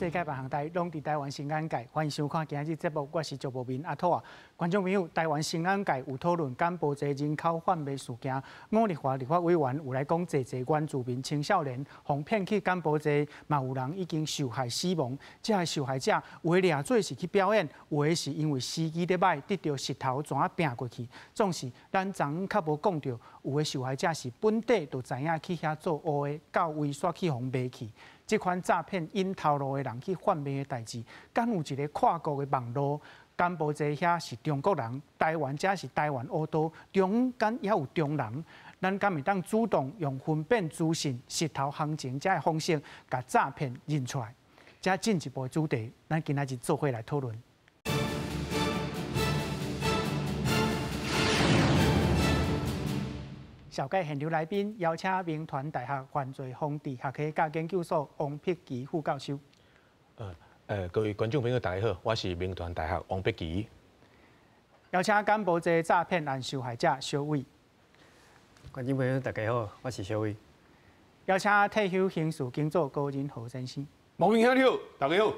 世界别行台，拢伫台湾新安界。欢迎收看今日节目，我是赵博明阿土啊。观众朋友，台湾新安界有讨论柬埔寨人口贩卖事件，吴立华立法委员有来讲，济原住民青少年被骗去柬埔寨，嘛有人已经受害死亡。这些受害者有的掠做是去表演，有的是因为司机咧歹，得到石头怎拼过去。总是咱昨昏较无讲到，有的受害者是本地就知影去遐做乌的，到位煞去互卖去。这款诈骗引头路的人去贩卖的代志，敢有一个跨国的网络？柬埔寨遐是中国人，台湾这是台湾乌刀，中间也有中人。咱敢会当主动用分辨资讯、石头行情这的方式，把诈骗认出来？这进一步的主题，咱今仔日做伙来讨论。小介现场来宾邀请民团大学犯罪防治学系甲研究所王碧琪副教授。各位观众朋友，大家好，我是民团大学王碧琪。邀请柬埔寨诈骗案受害者小伟。观众朋友，大家好，我是小伟。邀请退休刑事警组高仁豪先生。网民兄好，大家好。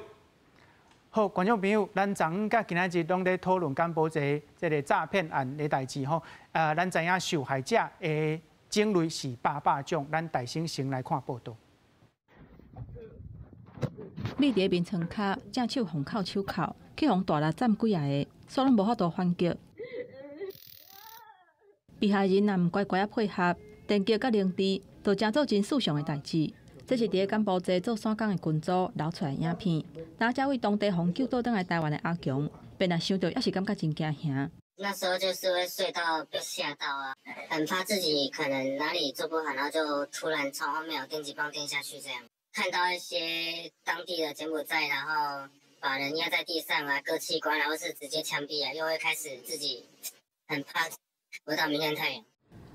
好，观众朋友，咱昨昏甲今仔日拢在讨论柬埔寨这个诈骗案的代志吼。咱知影受害者的种类是800种，咱大先先来看报道。你伫面床骹，正手互扣手铐，去互大力斩几下个，煞拢无法度反击。被害人若毋乖乖啊配合，电击甲凌迟，就真做真世上的代志。这是伫柬埔寨做山工的群组流出来影片，当这位当地互救倒转来台湾的阿强，便若想到也是感觉真惊吓。那时候就是会睡到被吓到啊，很怕自己可能哪里做不好，然后就突然从后面有电击棒电下去这样。看到一些当地的柬埔寨，然后把人压在地上啊，割器官，然后是直接枪毙啊，又会开始自己很怕闻到明天太阳。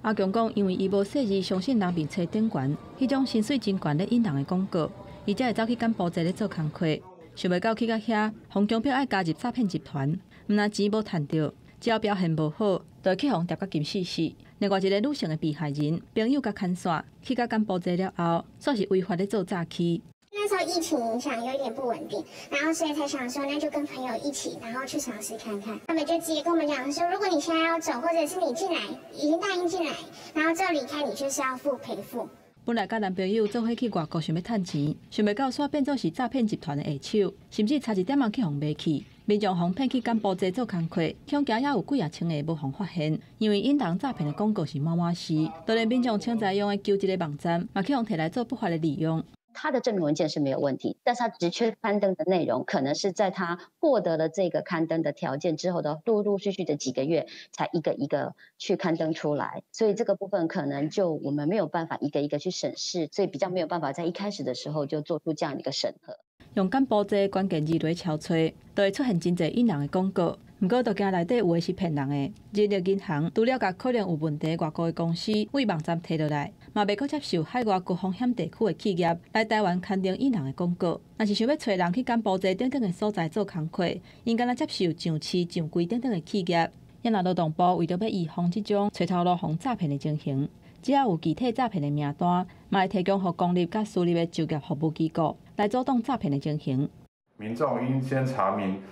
阿强讲，因为伊无细致相信人面册顶悬迄种薪水真悬咧引人的广告，伊才会走去柬埔寨咧做工课。想袂到去到遐，洪强迫爱加入诈骗集团，毋但钱无趁到，只要表现无好，就会去互抓甲金死死。另外一个女性的被害人，朋友甲牵线去到柬埔寨了后，算是违法咧做诈欺。那时候疫情影响有点不稳定，然后所以才想说，那就跟朋友一起，然后去尝试看看。他们就直接跟我们讲说，如果你现在要走，或者是你进来已经答应进来，然后之后离开，你就是要付赔付。本来甲男朋友做伙去外国想要趁钱，想袂到煞变做是诈骗集团的下手，甚至差一点仔去互卖去。民众互骗去柬埔寨做工课，乡家也有几啊千个无互发现，因为引人诈骗的广告是满满是，就连民众称在用的求职的网站，嘛去互摕来做不法的利用。他的证明文件是没有问题，但是他职缺刊登的内容可能是在他获得了这个刊登的条件之后的陆陆续续的几个月，才一个一个去刊登出来，所以这个部分可能就我们没有办法一个一个去审视，所以比较没有办法在一开始的时候就做出这样的一个审核。用柬埔寨关键字来敲吹，就会出现真侪引人的广告。不过，就惊内底有的是骗人的。日立银行除了甲可能有问题外国的公司为网站摕落来，嘛袂可接受海外高风险地区的企业来台湾刊登引人的广告。若是想要找人去柬埔寨等等的所在做工课，应该接受上市、上柜等等的企业。因劳动部为着要预防这种找头路防诈骗的情形，只要有具体诈骗的名单，嘛会提供予公立甲私立的就业服务机构来阻挡诈骗的情形。民众应先查明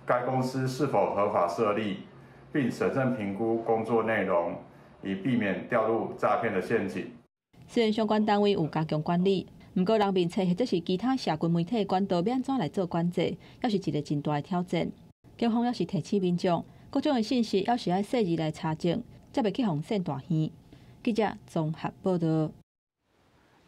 该公司是否合法设立，并审慎评估工作内容，以避免掉入诈骗的陷阱。虽然相关单位有加强管理，不过人面册或者是其他社群媒体的管道要安怎来做管制，也是一个真大的挑战。警方也是提醒民众，各种的信息要是爱细致来查证，才袂去互陷大坑。记者综合报道。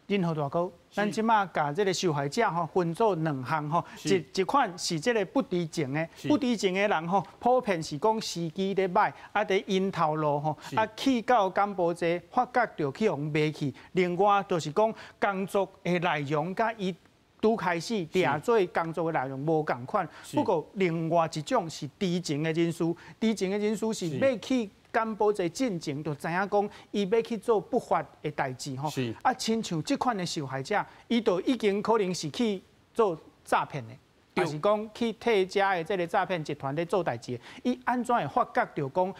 任何大哥，咱即马甲这个受害者分做2项一款是这个不知情的，不知情的人普遍是讲司机咧歹，伫因头路去到柬埔寨发觉着去互卖去。另外就是讲工作的内容甲伊拄开始掠做工作的内容无共款。不过另外一种是知情的人士，知情的人士是要去柬埔寨进前就知影讲，伊要去做不法的代志亲像这款的受害者，伊就已经可能是去做诈骗的，就是讲去替遮的这个诈骗集团咧做代志，伊安怎会发觉到讲，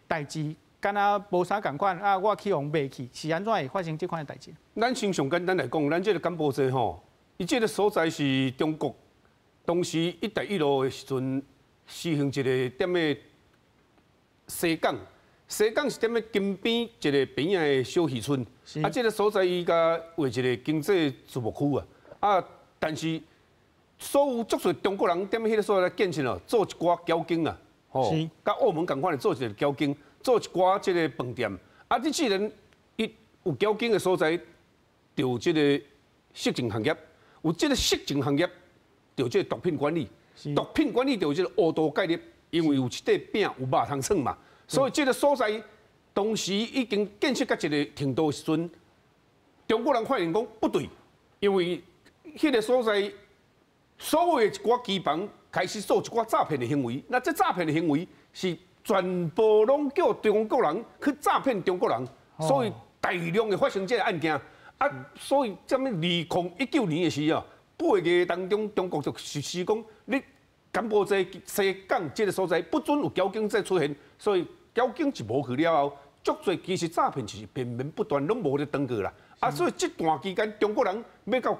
代志敢若无啥共款我去互卖去，是安怎会发生这款的代志？咱先上简单来讲，咱这个柬埔寨伊这个所在是中国当时一带一路的时阵，实行一个踮咧西港，西港是踮咧金边一个边仔的小渔村，啊，这个所在伊甲为一个经济事务区啊，啊，但是所有足侪中国人踮咧迄个所在建设哦，做一寡交警啊，吼，甲澳门共款的做一个交警，做一寡即个饭店，啊，你既然伊有交警的所在，就即个色情行业，有即个色情行业。就这个毒品管理，毒品管理就有这个乌道概念，因为有一块饼有肉通耍嘛，所以这个所在当时已经建设到一个程度时阵，中国人发现讲不对，因为迄个所在所有的一寡机房开始做一寡诈骗的行为，那这诈骗的行为是全部拢叫中国人去诈骗中国人，所以大量的发生这个案件啊，所以这么2019年的时啊。8月当中，中国就实施讲，你柬埔寨西港这个所在不准有交警再出现，所以交警一无去了后，足侪其实诈骗是连绵不断，拢无咧断过啦。啊，所以这段期间，中国人要到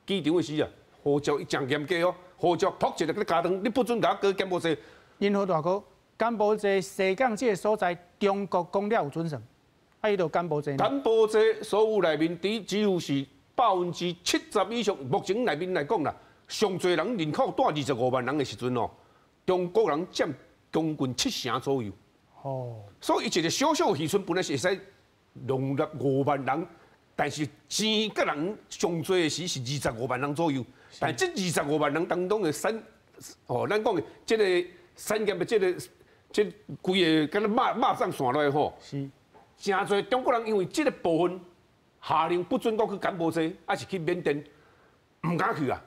机场的时啊，护照一讲严格哦，护照扑一个咧加长，你不准甲过柬埔寨。因何大哥，柬埔寨西港这个所在，中国讲了有准绳，啊，伊就柬埔寨。柬埔寨所有内面只有是。70%以上，目前内面来讲啦，上侪人人口带25万人的时阵哦，中国人占将近70%左右。哦，所以一个小小渔村本来是会使容纳5万人，但是钱个人上多的时是25万人左右。但这25万人当中的咱讲的这个产业的这规个敢若马上线落来吼，是真侪中国人因为这个部分。下令不准讲去柬埔寨，还是去缅甸，唔敢去啊！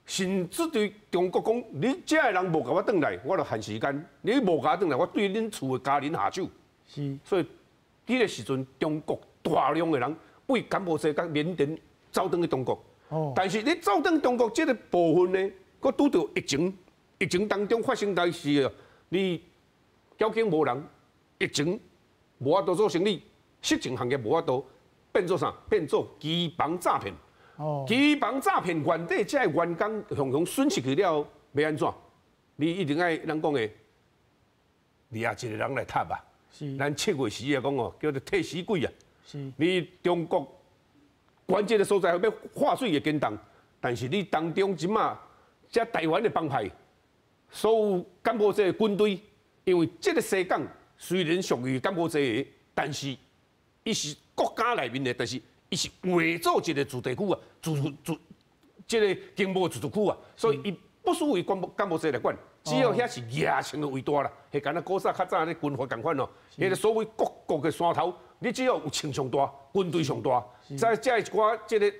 甚至对中国讲，你这个人无甲我转来，我就限时间；你无甲我转来，我对恁厝的家人下手。是，所以迄个时阵，中国大量的人为柬埔寨甲缅甸走转去中国。哦。但是你走转中国这个部分呢，佮拄到疫情当中发生代事啊，你交警无人，疫情无法度做生意，色情行业无法度。变做啥？变做机房诈骗。哦，机房诈骗原底这员工向损失去了，要安怎？你一定爱咱讲的，你也一个人来踢吧。是。咱7月时啊讲哦，叫做替死鬼啊。是。你中国关键的所在要划水也简单，但是你当中即马这台湾的帮派，所有柬埔寨的军队，因为这个西港虽然属于柬埔寨的，但是伊是。国家内面的，但是伊是伪造一个自治区啊，这个经贸自治区啊，所以伊不属于柬埔寨来管，只要遐是野情的为大啦，係敢若古早较早咧军阀共款哦，迄个所谓各国的山头，你只要有枪上大，军队上大，再一寡这个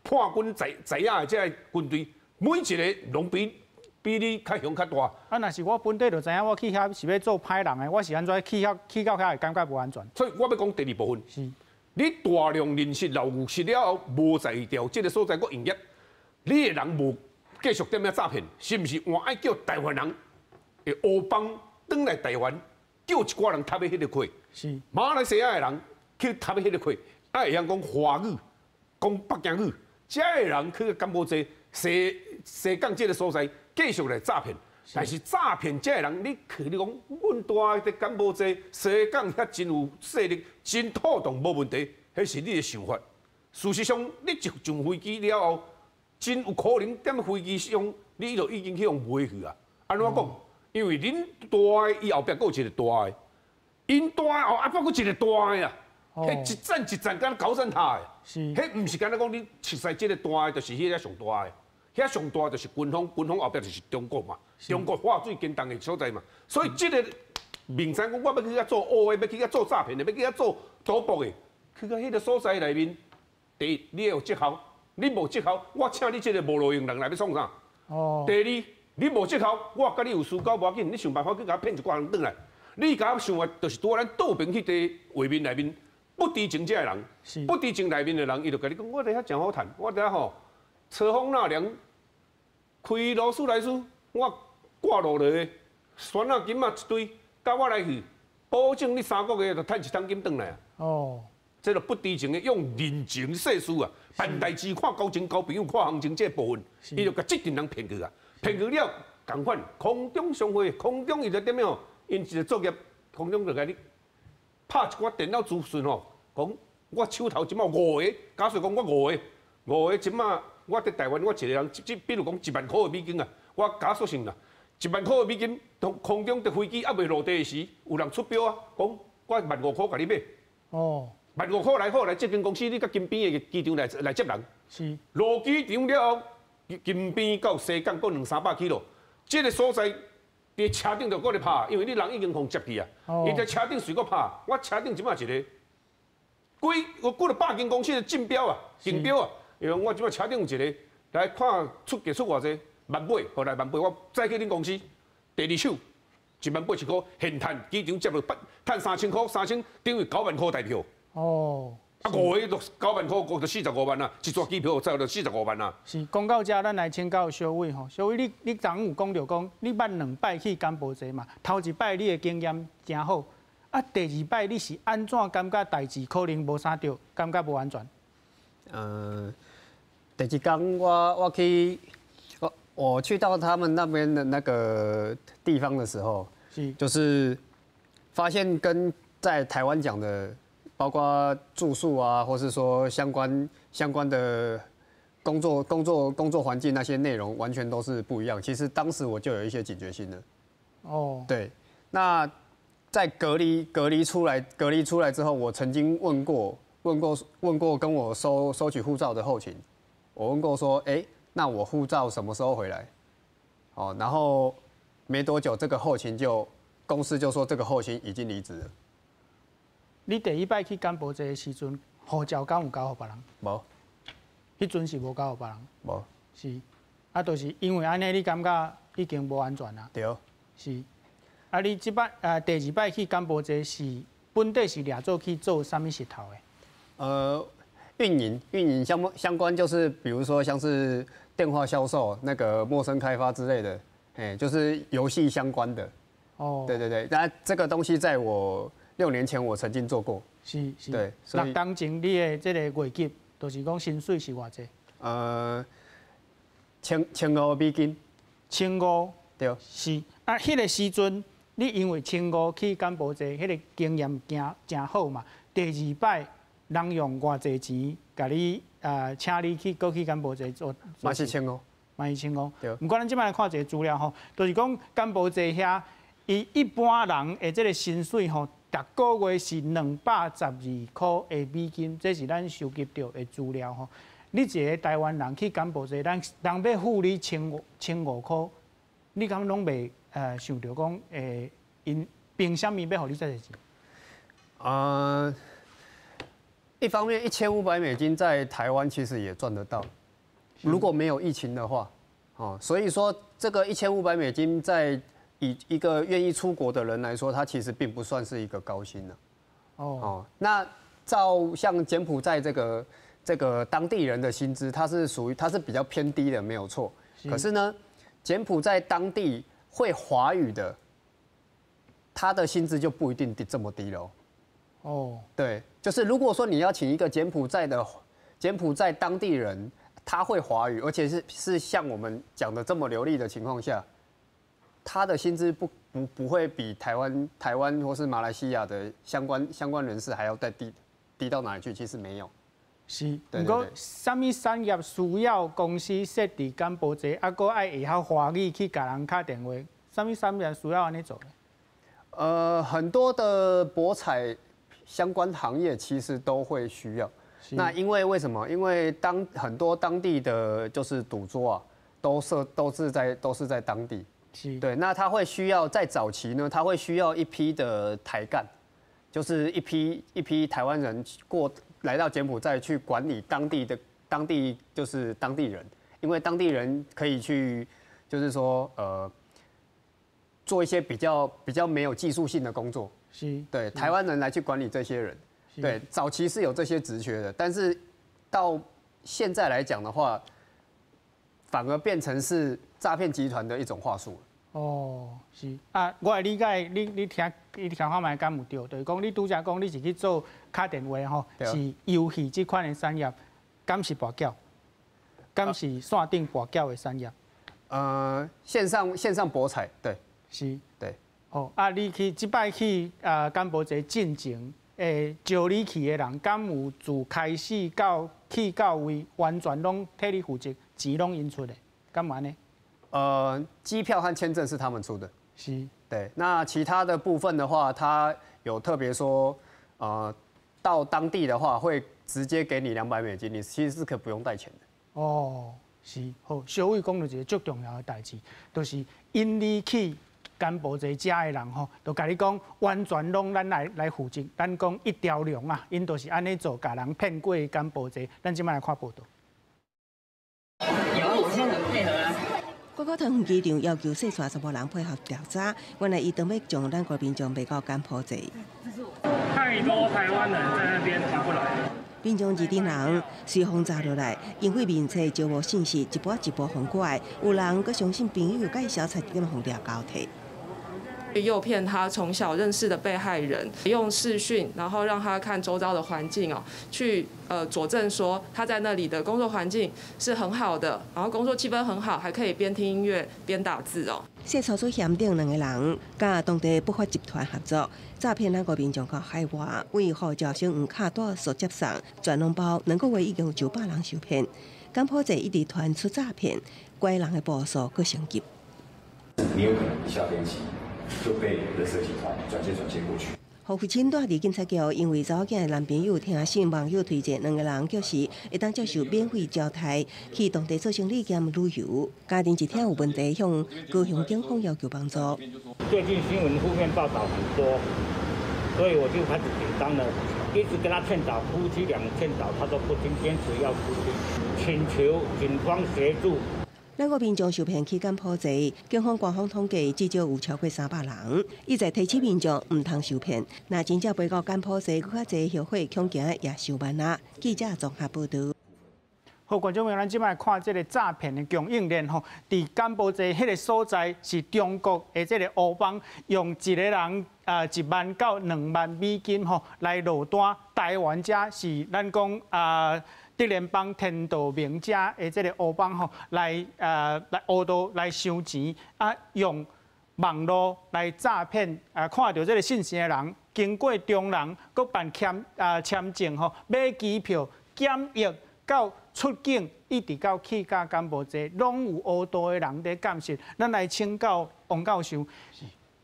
叛军在野的这个军队，每一个拢比你较强较大。啊，若是我本地就知影，我去遐是要做歹人的，我是安怎去到遐会感觉无安全。所以我要讲第二部分。是。你大量人士流失了后，无在调这个所在搁营业，你的人无继续踮遐诈骗，是毋是？我爱叫台湾人的乌帮转来台湾，叫一寡人踏喺迄个亏。是。马来西亚的人去踏喺迄个亏，会晓讲华语、讲北京语，这个人去柬埔寨西港这个所在继续来诈骗。但是诈骗这个人，你讲，阮大在柬埔寨西港遐真有势力，真妥当无问题，迄是你的想法。事实上，你一上飞机了后，真有可能踮飞机上，你就已经去用卖去啊。安怎讲？因为恁大的伊后壁佫有一个大的，因大的后啊，还佫一个大的啊。迄一站一站敢高山塔的，迄毋是敢若讲你熟悉这个大的，就是迄个上大的。遐上大就是军方后壁就是中国嘛，中国划水简单的所在嘛，所以这个名称讲我要去遐做乌的，要去遐做诈骗的，要去遐做赌博的，去到迄个所在内面，第一你要有绩效，你无绩效，我请你这个无路用人来要创啥？哦。第二，你无绩效，我甲你有私交无要紧，你想办法去甲我骗一寡人转来，你甲我想法就是拄咱倒平去伫画面内面不知情这个人，不知情内面的人，伊就甲你讲，我伫遐真好赚，我伫遐吼。车风纳凉，开劳斯莱斯，我挂落来，选啊金啊一堆，甲我来去，保证你3个月就赚1桶金转来啊！哦，这个不知情的用人情世事啊，办代志看交情交朋友看行情这部分，伊就甲这群人骗去啊。骗去了，共款空中商会，空中伊就点样哦，因一个作业，空中就甲你拍一寡电脑资讯吼，讲我手头即马5个，假设讲我5个即马我伫台湾，我一个人比如讲1万块的美金啊，我假设性啦，1万块的美金，空中的飞机还未落地时，有人出标啊，讲我15000块甲你买。哦。15000块来好，来这间公司，你甲金边的机场来接人。是。落机场了后，金边到西港各200-300 km， 这个所在，伫车顶就搁咧拍，因为你人已经互接去啊。伊伫车顶随搁拍，我车顶即马一个，我过了100间公司的竞标啊，竞标啊，因为我即马车顶有一个来看出价出偌济，18000，后来18000，我再去恁公司第二手18000块现赚，机场接落赚3000块，3000等于9万块台票。哦，啊5个就9万块，就45万啊，一撮机票才就45万啊。是，讲到这，咱来请教小伟吼，小伟你昨有讲到讲，你捌2摆去柬埔寨嘛？头一摆你的经验真好，啊第2摆你是安怎感觉代志可能无啥对，感觉无安全？第一天我去到他们那边的那个地方的时候，就是发现跟在台湾讲的。包括住宿啊，或是说相关的工作环境那些内容，完全都是不一样。其实当时我就有一些警觉心了。哦，对。那在隔离出来之后，我曾经问过跟我收取护照的后勤，我问过说，那我护照什么时候回来？哦，然后没多久，这个后勤公司就说这个后勤已经离职了。你第1摆去柬埔寨的时阵，护照敢有交互别人？无，迄阵是无交互别人。无。是，啊，就是因为安尼，你感觉已经无安全啊。对。是，啊，你第2摆去柬埔寨是本地是掠做去做啥物石头的？运营相关就是比如说像是电话销售、那个陌生开发之类的，就是游戏相关的。哦。对，那这个东西在我6年前我曾经做过，是，对，所以6当前你的这个月级，就是讲薪水是偌济？1500美金，1500，对，是。啊，迄个时阵你因为1500去柬埔寨，迄个经验真好嘛。第2摆人用偌济钱，甲你请你去过去柬埔寨做，嘛是1500，嘛是1500。对。不过咱即摆来看一个资料吼，就是讲柬埔寨遐，伊一般人的这个薪水吼。逐个月是212块的美金，这是咱收集到的资料吼。你一个台湾人去柬埔寨，人要付你1500块，你敢拢袂想到讲因凭什么要互你这个钱？一方面1500美金在台湾其实也赚得到，如果没有疫情的话，所以说这个1500美金在以一个愿意出国的人来说，他其实并不算是一个高薪了。那照像柬埔寨这个当地人的薪资，它是比较偏低的，没有错。可是呢，柬埔寨当地会华语的，他的薪资就不一定这么低了。对，就是如果说你要请一个柬埔寨当地人，他会华语，而且是像我们讲的这么流利的情况下。他的薪资不会比台湾或是马来西亚的相关人士还要再低到哪里去？其实没有。是，不过什么产业需要公司设伫柬埔寨，啊，搁爱会晓华语去甲人打电话？什么产业需要安尼做呢？很多的博彩相关行业其实都会需要。那因为什么？因为很多当地的就是赌桌啊，都是在当地。对，那他会需要在早期呢，他会需要一批的台干，就是一批台湾人来到柬埔寨去管理当地就是当地人，因为当地人可以去就是说做一些比较没有技术性的工作，对，台湾人来去管理这些人，对，早期是有这些职缺的，但是到现在来讲的话。反而变成是诈骗集团的一种话术。是啊，我的理解，你听看卖敢有对？就是讲你拄则讲你是去做打电话吼，是游戏这款的产业，敢是跋筊？敢是线顶跋筊的产业？线上博彩，对，是，对。哦，你即摆去柬埔寨进前，招你去的人，敢有自开始到位，完全拢替你负责，钱拢因出的，敢有安尼？机票和签证是他们出的。是。对，那其他的部分的话，他有特别说，到当地的话会直接给你$200，你其实是可不用带钱的。哦，是，好，小伟讲到一个最重要的代志，就是因你去柬埔寨遮的人吼，就甲你讲，完全拢咱来负责，咱讲一条龙啊，因都是安尼做，甲人骗过柬埔寨。咱即摆来看报道。有，我现在很配合啊。国土桃园机场要求4川10人配合调查，原来伊当要将咱国民众卖到柬埔寨。太多台湾人在那边划不来。民众二顶人随风炸落来，因为面册招无信息，一波一波风过来，有人阁相信朋友介绍才点红料高铁。诱骗他从小认识的被害人，用视讯，然后让他看周遭的环境哦，去佐证说他在那里的工作环境是很好的，然后工作气氛很好，还可以边听音乐边打字哦。涉操作嫌定2个人，甲当地不法集团合作，诈骗咱国民众到海外，为护照新黄卡带所接送，转拢包2个月已经有900人受骗。柬埔寨一直传出诈骗，怪人的步数阁升级。你有可能一下飞机就被垃圾集团转接过去。胡父亲带伫警察局，因为查某囝的男朋友听信网友推荐2个人叫时，会当接受免费招待去当地做生意兼旅游。家庭一听有问题，向高雄警方要求帮助。最近新闻负面报道很多，所以我就开始紧张了，一直跟他劝导，夫妻俩劝导，他都不听，坚持要出去，请求警方协助。咱国民众受骗去柬埔寨，警方官方统计至少有超过300人，一再提醒民众唔通受骗。若真正飞到柬埔寨，更较侪后悔，恐惊也受万啊！记者综合报道。好，观众朋友，咱即摆看这个诈骗的供应链吼，伫柬埔寨迄个所在是中国的这个乌帮，用一个人1万到2万美金吼来落单。台湾遮是咱讲德联邦天道明遮的这个乌帮吼来乌道来收钱用网络来诈骗看到这个信息的人，经过中人搁办签证吼，买机票、检疫到出境，一直到去到柬埔寨，拢有乌道的人在监视。咱来请教王教授，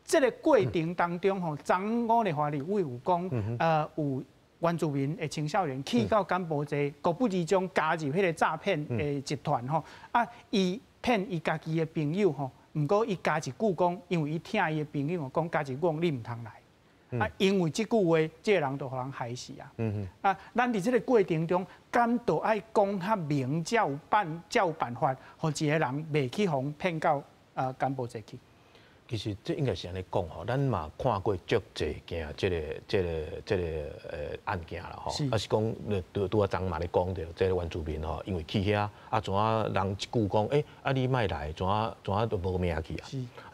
这个过程当中吼，昨5日法律委有讲有原住民的青少年去到柬埔寨，国不之中加入迄个诈骗的集团吼，伊骗伊家己的朋友吼，毋过伊加一句讲，因为伊听伊的朋友讲，加一句讲你毋通来，因为即句话，这个人就互人害死啊。咱伫即个过程中，敢都爱讲较明，才有办法，互一个人袂去互骗到柬埔寨去。其实这应该是安尼讲吼，咱嘛看过足侪件这个案件啦吼，是讲拄啊昨嘛咧讲着，这个原住民吼，因为去遐怎人一句讲，你莫来，怎都无命去啊？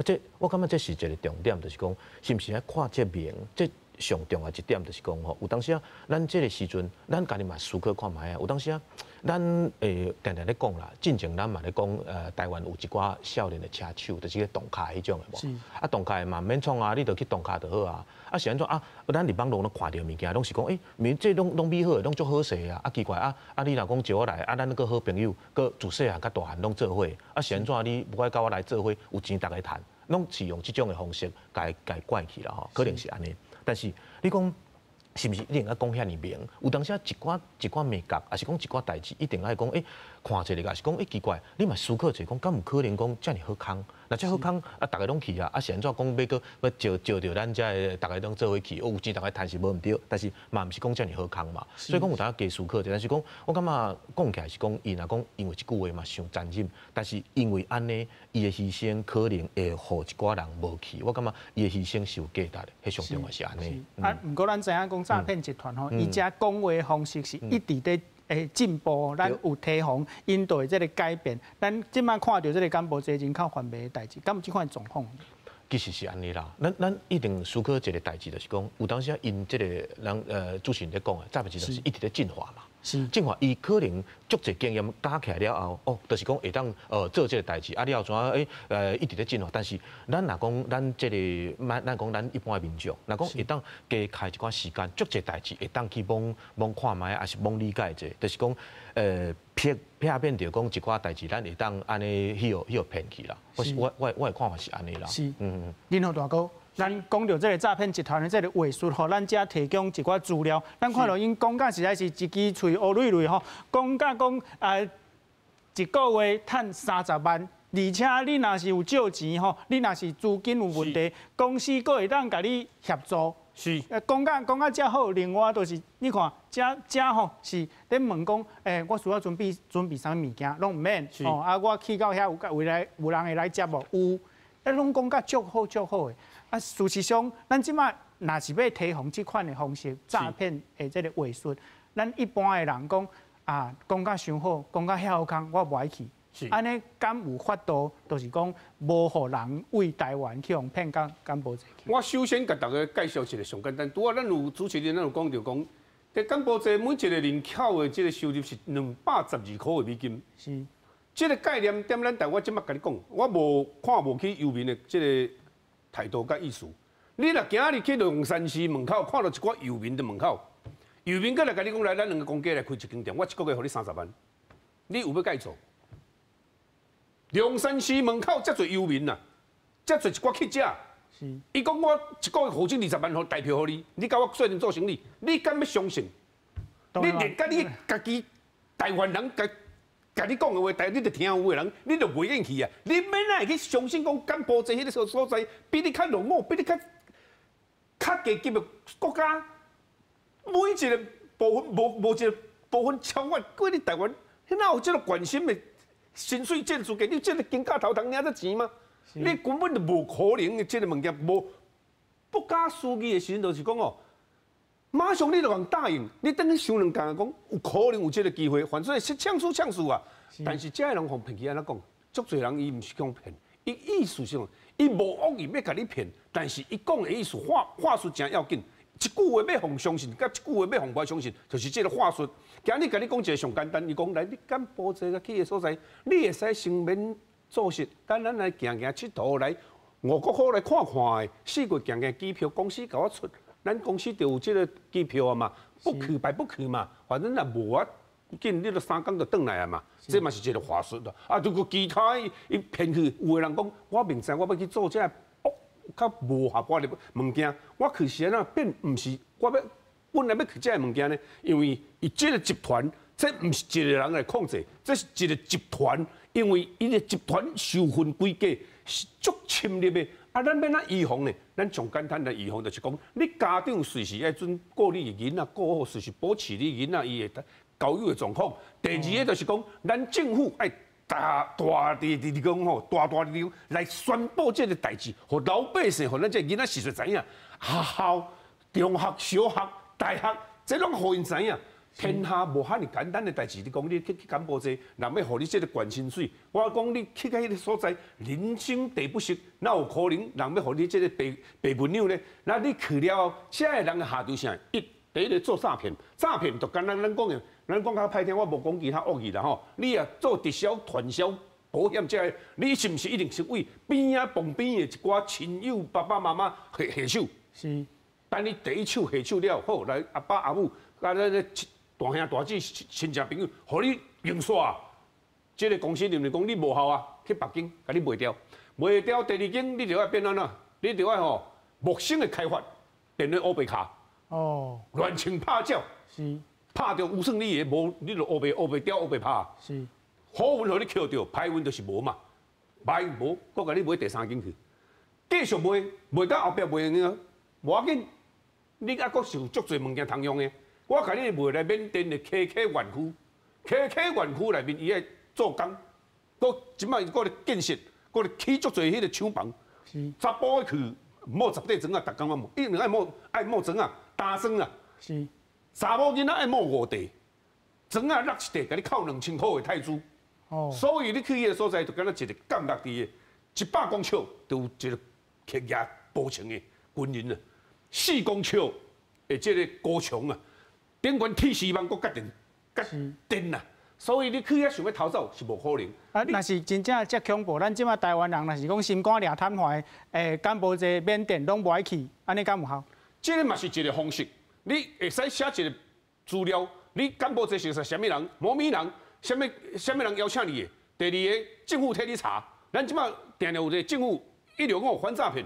这我感觉这是一个重点，就是讲是毋是爱看这名这。上重要一点就是讲吼，有当时咱这个时阵，咱家己嘛思考看卖啊。有当时咱定定咧讲啦，进前咱嘛咧讲，台湾有一寡少年的车手，就是个动卡迄种的无。动卡嘛免创啊，你着去动卡就好啊。是安怎咱伫网络拢看到物件，拢是讲这拢美好，拢足好势啊。奇怪你若讲招我来，咱个好朋友，个自细汉甲大汉拢做伙，是安怎你不该甲我来做伙，有钱大家趁，拢是用这种的方式甲拐去啦吼，可能是安尼。但是你讲是毋是一定要讲遐尼明？有当时一寡美角，还是讲一寡代志，一定爱讲看一个，还是讲奇怪，你嘛思考者讲，敢有可能讲遮尼好康？若遮好康大家拢去啊，是安怎讲要招着咱遮的大家拢做伙去，有钱大家趁是无毋对，但是嘛毋是讲遮尼好康嘛。所以讲有当加思考者，但是讲我感觉讲起来是讲，伊若讲因为一句话嘛伤残忍，但是因为安尼，伊的牺牲可能会互一寡人无去。我感觉伊的牺牲是有价值的，迄上重要是安尼。毋过咱知影讲诈骗集团吼，伊遮讲话的方式是一直在进步，咱有提防因对这个改变。咱即摆看到这个柬埔寨人口贩卖的代志，敢有即款状况？其实是安尼啦，咱一定思考一个代志，就是讲有当时因这个人主持人咧讲的诈骗集团是一直在进化嘛。正话伊可能足侪经验打起来了后，哦，就是讲会当做这个代志，啊，你后怎一直咧进步，但是咱若讲咱这个，咱讲咱一般的民众，若讲会当加开一寡时间，足侪代志会当去摸看卖，还是摸理解者，就是讲片面着讲一寡代志，咱会当安尼去骗去啦。我的看法是安尼啦。是，林浩大哥。咱讲到这个诈骗集团的这个话术，互咱遮提供一寡资料。咱看到因讲甲实在是一支喙乌蕊蕊吼，讲甲讲一个月赚30万，而且你若是有借钱吼，你若是资金有问题，公司佫会当甲你协助。是。讲甲遮好，另外就是你看遮吼是咧问讲，我需要准备啥物件，拢毋免。哦，啊，我去到遐有人会来接无？有，拢讲甲足好的。啊，事实上，咱即摆若是要提防即款的方式诈骗的这个话术，咱一般的人讲讲甲伤好，讲甲遐好康，我无爱去。安尼敢有法度，就是讲无互人为台湾去互骗，敢无？我首先甲大家介绍一个上简单，拄啊，咱有主持人咱有讲到讲，在柬埔寨每一个人口的这个收入是212块的美金。是。这个概念踮咱台湾即摆甲你讲，我无去游民的这个。态度甲意思，你若今日去龙山寺门口看到一寡游民的门口，游民过来甲你讲来，咱2个公家来开一间店，我1个月互你30万，你有要甲伊做？龙山寺门口遮侪游民呐，遮侪一寡乞者，伊讲我1个月互你20万，代票互你，你甲我说定做生意，你敢要相信？你连甲你家己台湾人甲你讲的话，但你着听有的人，你着袂愿去啊！你免哪会去相信讲柬埔寨迄个所在，比你较落伍，比你较低级的国家，每一个部分无一个部分超越过你台湾，哪有这个关心的薪水建筑给你这个金价头堂领得钱吗？你根本就无可能的，这个物件无不假思议的时阵，就是讲哦。马上你就讲答应，你等于想两讲讲有可能有这个机会，反正是呛数啊。但是这个人互骗去安怎讲？足侪人伊毋是讲骗，伊意思上伊无恶意要甲你骗，但是伊讲的意思话术真要紧。一句话要互相信，甲一句话要互不相信，就是这个话术。今日甲你讲一个上简单，伊讲来你柬埔寨去的所在，你会使先免做事，等咱来行佚佗来5国好来看看的，4月行机票公司甲我出。咱公司就有这个机票啊嘛，不去白不去嘛，反正也无啊，紧你都3天就转来啊嘛，这嘛是一个话术的。啊，如果其他伊骗去，有个人讲，我明知我要去做这较无合法的物件，我去时啊变毋是我要本来要去这物件呢，因为伊这个集团，这毋是一个人来控制，这是一个集团，因为伊个集团受分规格是足侵略的。啊，咱要哪预防呢？咱上简单来预防就是讲，你家长随时要准顾你的囡仔，顾好随时保持你囡仔伊的教育的状况。第二个就是讲，咱政府爱大力讲吼，大力来宣布这个代志，互老百姓，互咱这囡仔实在知影，学校、中学、小学、大学，这拢互因知影。天下无遐尼简单的代志，你讲你去柬埔寨，若要互你这个关薪水，我讲你去到迄个所在，人生地不熟，哪有可能人要互你这个白文鸟呢？那你去了后，这个人的下场啥？第一个做诈骗，诈骗就简单咱讲的，咱讲较歹听，我无讲其他恶意啦吼。你啊做直销、传销、保险这个，你是毋是一定是为边啊旁边的一寡亲友、爸爸妈妈下手？是。等你第一手下手了，好来阿爸阿母，啊那大兄大姊、亲戚朋友，互你用煞，这个公司认为讲你无效啊，去北京甲你卖掉，卖掉第2间你就要变安怎？你就要吼木星的开发，变成乌白卡，乱枪拍鸟，是拍到有算你的，无你就乌白雕、乌白拍，是好运互你捡到，歹运就是无嘛，歹运无，搁甲你买第3间去，继续卖到后壁卖呢，无要紧，你还阁是有足侪物件通用的。我甲你卖来缅甸的 KK 园区，KK 园区内面伊爱做工，搁即摆搁咧建设，搁咧起足侪迄个厂房。查甫去摸10块砖啊，逐工啊摸，一定爱摸砖啊，打砖啊。是。查某囡仔爱摸5地，砖啊落1地，甲你扣2000块的泰铢。所以你去迄个所在，就敢若一个干落地的100公尺，就有一个企业保证的军人啊，4公尺的这个高墙啊。顶悬T4万，搁决定甲电啦，所以你去遐想要逃走是无可能。啊，若是真正遮恐怖，咱即马台湾人若是讲心肝掠瘫痪，柬埔寨、缅甸拢无爱去，安尼敢有效？这个嘛是一个方式，你会使写一个资料，你柬埔寨是啥物人，某米人，啥物人邀请你的？第二个，政府替你查，咱即马定有一个政府165反诈骗，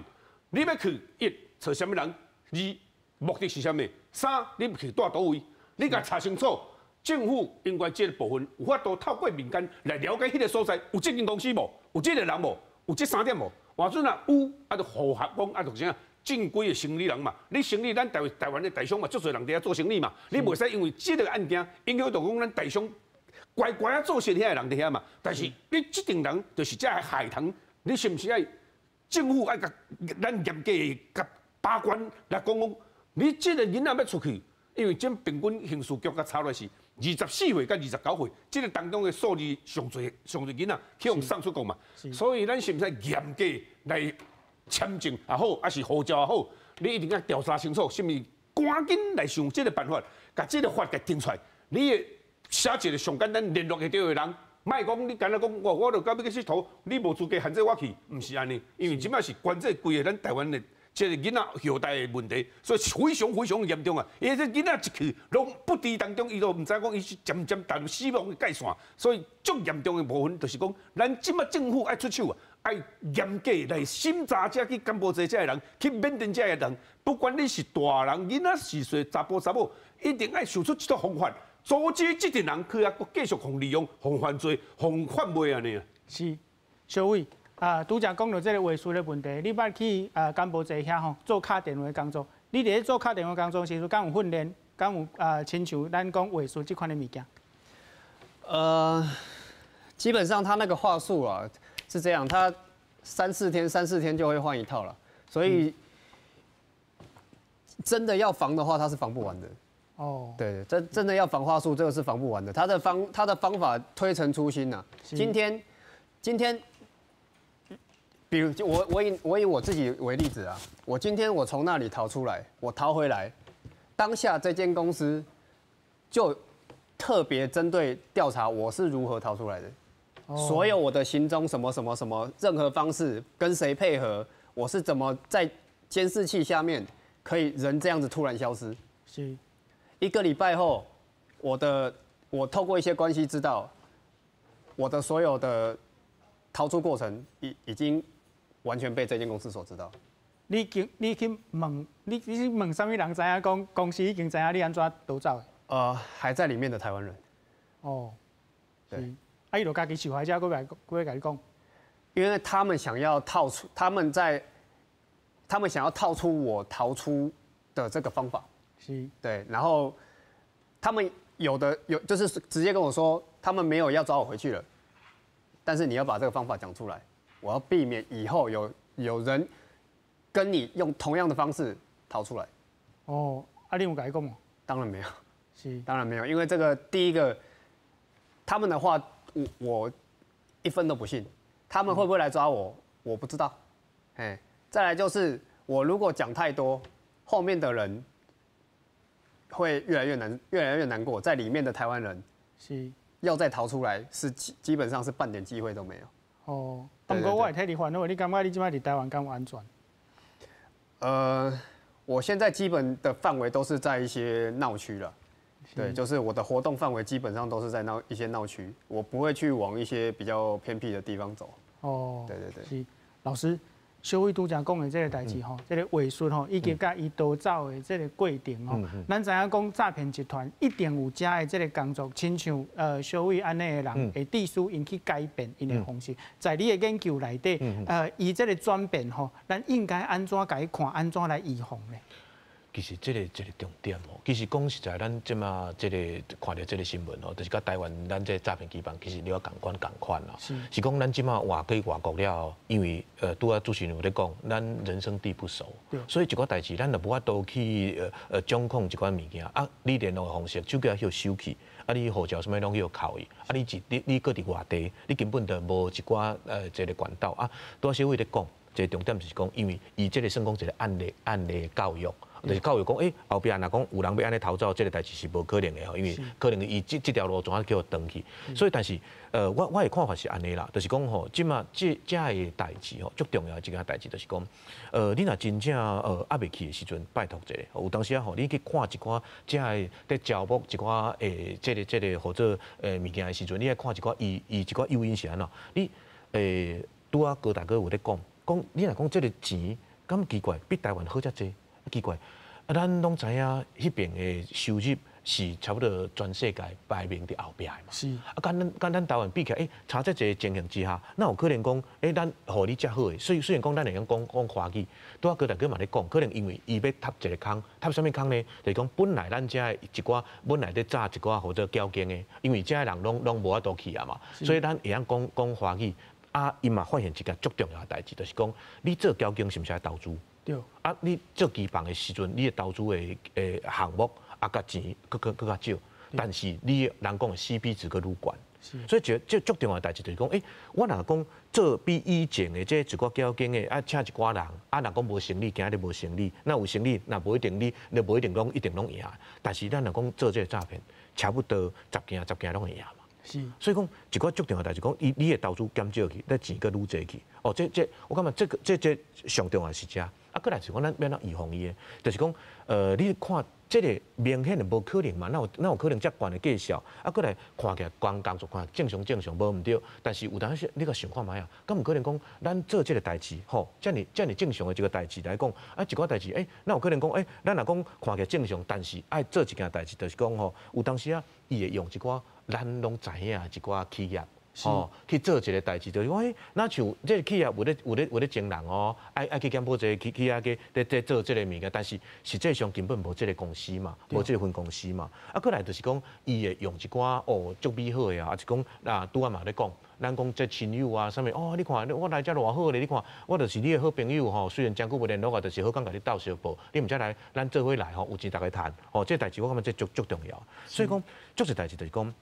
你要去1找啥物人，2目的是啥物？3你去住倒位，你甲查清楚。政府应该这个部分有法度透过民间来了解迄个所在有这间公司无，有这个人无，有这3点无。换阵啊有，啊就符合讲啊就啥正规的生意人嘛。你生意咱台湾的大商嘛，足侪人伫遐做生意嘛。你袂使因为这个案件影响到讲咱大商乖乖啊做生意的人伫遐嘛。但是你这定人就是这害堂，你是毋是爱政府爱甲咱严格的甲把关来讲讲，你这个囡仔要出去，因为这平均刑事局甲查落是。24岁到29岁，这个当中的数字上侪囡仔去用送出国嘛，所以咱是毋是严格来签证也好，还是护照也好，你一定要调查清楚，是毋是赶紧来想这个办法，把这个法给定出来。你写一个上简单联络得到的人，莫讲你干那讲我就到要去佚佗，你无资格限制我去，毋是安尼，因为即摆是关这规个咱台湾的。这个囡仔后代的问题，所以非常严重啊！因为这囡仔一去，拢不知当中，伊都唔知讲，伊是渐渐踏入死亡的界线，所以最严重的部分就是讲，咱即马政府爱出手啊，爱严格来审查这去柬埔寨这的人，去缅甸这的人，不管你是大人、囡仔、4岁、查甫、查某，一定爱想出一套方法，阻止这群人去继续利用、犯罪、贩卖安尼啊。是，小伟。拄则讲到这个卫生的问题，你捌去柬埔寨遐吼做敲电话工作？你伫咧做敲电话工作时阵，敢有训练？敢有亲像咱讲卫生这款的物件？基本上他那个话术啊是这样，他3、4天就会换一套了，所以真的要防的话，他是防不完的。哦，对，真的要防话术，这个是防不完的。他的方法推陈出新呐。今天。比如我以我自己为例子啊，我今天我从那里逃出来，我逃回来，当下这间公司就特别针对调查我是如何逃出来的，所有我的行踪什么，任何方式跟谁配合，我是怎么在监视器下面可以人这样子突然消失。是1个礼拜后，我透过一些关系知道，我的所有的逃出过程已经。完全被这间公司所知道。你去问，你去问什么人知影讲公司已经知影你安怎逃走的？还在里面的台湾人。哦，对。伊就家己受害者过来甲你讲，因为他们想要套出，他们想要套出我逃出的这个方法。是。对，然后他们有就是直接跟我说，他们没有要抓我回去了，但是你要把这个方法讲出来。我要避免以后有人跟你用同样的方式逃出来。哦，你有甲伊讲吗？当然没有，当然没有，因为这个第一个，他们的话我1分都不信，他们会不会来抓我，我不知道。再来就是我如果讲太多，后面的人会越来越难过，在里面的台湾人要再逃出来是基本上是半点机会都没有。哦，不过我会替你烦恼，你感觉你即摆伫台湾敢有安全？我现在基本的范围都是在一些闹区了，对，就是我的活动范围基本上都是在一些闹区，我不会去往一些比较偏僻的地方走。哦，对。是，老师，小伟拄则讲的这个代志吼，这个卫术吼，以及甲伊逃走的这个过程吼，咱知影讲诈骗集团一定有遮的这个工作，亲像小伟安尼的人，会致使因去改变因的方式。在你的研究内底，伊这个转变吼，咱应该安怎甲伊看，安怎来预防呢？其实这个一个重点哦，其实讲实在，咱即马这个看到这个新闻哦，就是甲台湾咱这诈骗基办其实了共款啦。是讲咱即马去外国了，因为拄啊主持人有咧讲，咱人生地不熟，所以一寡代志咱就无法度去掌控一寡物件啊。你联络方式手机要收起，啊你护照什么拢要扣伊，啊你搁伫外地，你根本就无一寡这个管道啊。拄啊小伟咧讲。一个重点就是讲，因为伊这个算讲一个案例教育。就是教育讲，后壁若讲有人要安尼逃走，这个代志是无可能的吼，因为可能伊这条路怎啊叫断去。所以，但是我的看法是安尼啦，就是讲吼，即马这个代志吼，最重要的一件代志就是讲，你若真正压袂去的时阵，拜托一下，有当时啊吼，你去看一寡这个在招募一寡这个或者物件的时阵，你爱看一寡伊一寡诱因是安怎？你拄啊高大哥有咧讲你若讲这个钱，咁奇怪，比台湾好遮济。奇怪，咱拢知影迄边的收入是差不多全世界排名伫后壁的嘛。是。跟咱台湾比起来，差这个情形之下，那有可能讲，咱互你遮好的，虽然讲咱会用讲华语，拄啊哥大哥嘛咧讲，可能因为伊要踏一个坑，踏什么坑呢？就是讲本来咱遮的一寡本来咧炸一寡或者交警的，因为遮的人拢无法度去啊嘛，所以咱会晓讲华语。伊嘛发现一件足重要的代志，就是讲你做交警是毋是爱投资？对。你做机房的时阵，你的投资的项目甲钱更较少，但是你人讲的 CP 值更愈悬。所以这足重要的代志就是讲，我若讲做比以前的这一寡交警的请一寡人，若讲无生理，今日无生理，那有生理，那无一定你无一定拢赢，但是咱若讲做这个诈骗，差不多10件拢会赢嘛。是，所以讲一个足重要的代志，讲你的投资减少去，那钱搁愈济去。我感觉这上重要是这。过来是讲咱要怎预防伊的，就是讲你看这个明显的无可能嘛，那有可能遮悬的计数，过来看起来工作看正常无毋对，但是有当时你个想看卖啊，敢毋可能讲咱做这个代志吼，遮尔正常的一个代志来讲，一寡代志那有可能讲咱若讲看起来正常，但是爱做一件代志，就是讲吼，有当时伊会用一寡咱拢知影一寡企业。去做一个代志，就是讲，那像这个企业有咧争人爱去检讨这个企业在做这个物件，但是实际上根本无这个公司嘛，无这个分公司嘛。过来就是讲，伊会用一寡足美好的是讲拄仔嘛咧讲，咱讲这亲友啊，啥物你看我来遮偌好咧，你看我就是你的好朋友虽然真久无联络啊，就是好讲甲你斗相报，你毋则来，咱做伙来有钱大家谈这代志我感觉这足重要。所以讲，足一代志就是讲。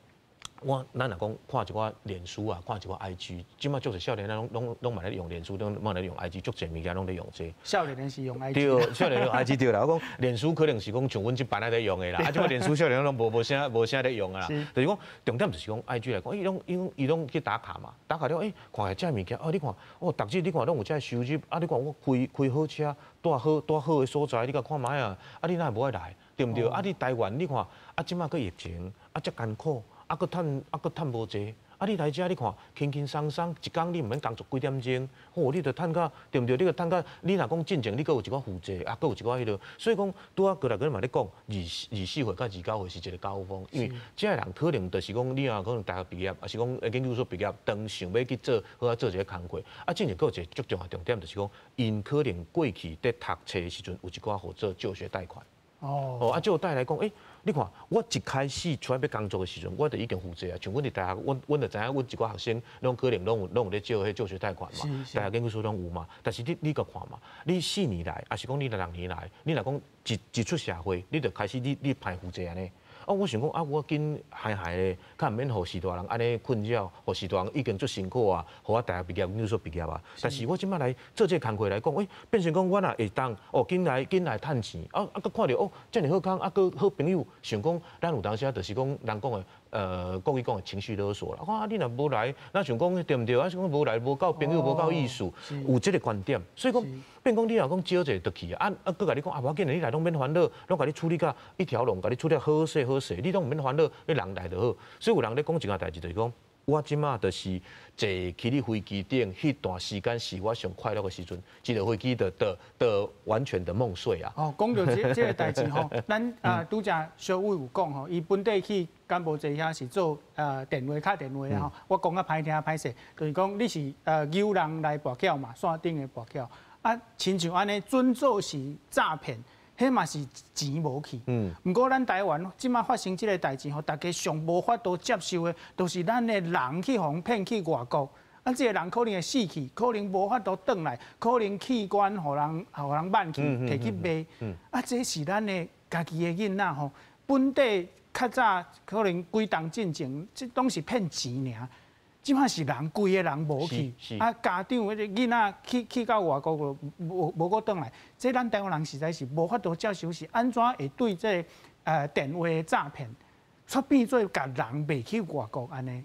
咱若讲看一寡脸书啊，看一寡 IG， 即马足侪少年咱拢嘛咧用脸书，拢嘛咧用 IG， 足侪物件拢咧用这。少年是用 IG。对，少年用 IG 对啦。我讲脸书可能是讲像阮即班咧用的啦，即马脸书少年拢无啥咧用啊啦。就是讲重点就是讲 IG 来讲，伊拢去打卡嘛，打卡了看下遮物件你看逐日你看拢有遮收入你看我开好车，住好的所在，你甲看卖啊，你哪会无爱来，对毋对？你台湾你看即马个疫情遮艰苦。搁趁无济，你来遮你看轻轻松松，一工你毋免工作几点钟，你着趁到对毋对？你着趁到，你若讲进前你搁有一寡负债，搁有一寡迄落，所以讲拄啊，过来嘛咧讲，24岁到29岁是一个高峰，因为遮个人可能就是讲，你可能大学毕业，还是讲研究所毕业，当想要去做，好做一个工课，进前搁有一个足重要重点，就是讲，因可能过去在读册的时阵有一寡好做就学贷款。就带来讲，你看，我一开始出来要工作的时阵，我就已经负债啊。像阮伫大学，阮就知影，阮一寡学生，拢可能拢有咧借迄助学贷款嘛，大学研究所拢有嘛。但是你个看嘛，你4年来，还是讲你6年来，你若讲一出社会，你就开始你排负债安尼。我想讲我紧嗨的，较毋免互时大人安尼困扰，互时大人已经足辛苦啊，互我大学毕业、研究所毕业啊。但是我即摆来做这工课来讲，变成讲我若会当紧来趁钱，佮看到遮尔好康，佮好朋友，想讲咱有当时就是讲人讲的国语讲的情绪勒索啦。你若无来，那想讲对毋对？是讲无来，无够朋友，无够意思，有这个观点，所以讲。变讲你若讲少者就去啊，佮甲你讲无要紧你来拢免烦恼，拢甲你处理甲一条龙，甲你处理好势，你拢毋免烦恼，你人来就好。所以有人咧讲一件代志，就是讲我即马就是坐去你飞机顶，迄段时间是我上快乐的时阵，一落飞机的完全的梦碎啊。讲到这个代志咱拄则小伟有讲伊本地去柬埔寨遐是做电话卡电话我讲歹听歹势，就是讲你是诱人来跋筊嘛，线顶的跋筊。亲像安尼，准做是诈骗，迄嘛是钱无去。毋过咱台湾即马发生即个代志大家上无法度接受的，都是咱的人去互骗去外国。即个人可能会死去，可能无法度转来，可能器官互人挽去，摕去卖。这是咱的家己的囡仔本地较早可能几档进前，这拢是骗钱尔。即摆是人规个人无去，啊家长迄个囡仔去到外国就无个转来，这咱台湾人实在是无法度接受，是安怎会对这电话诈骗，却变做甲人卖去外国安尼？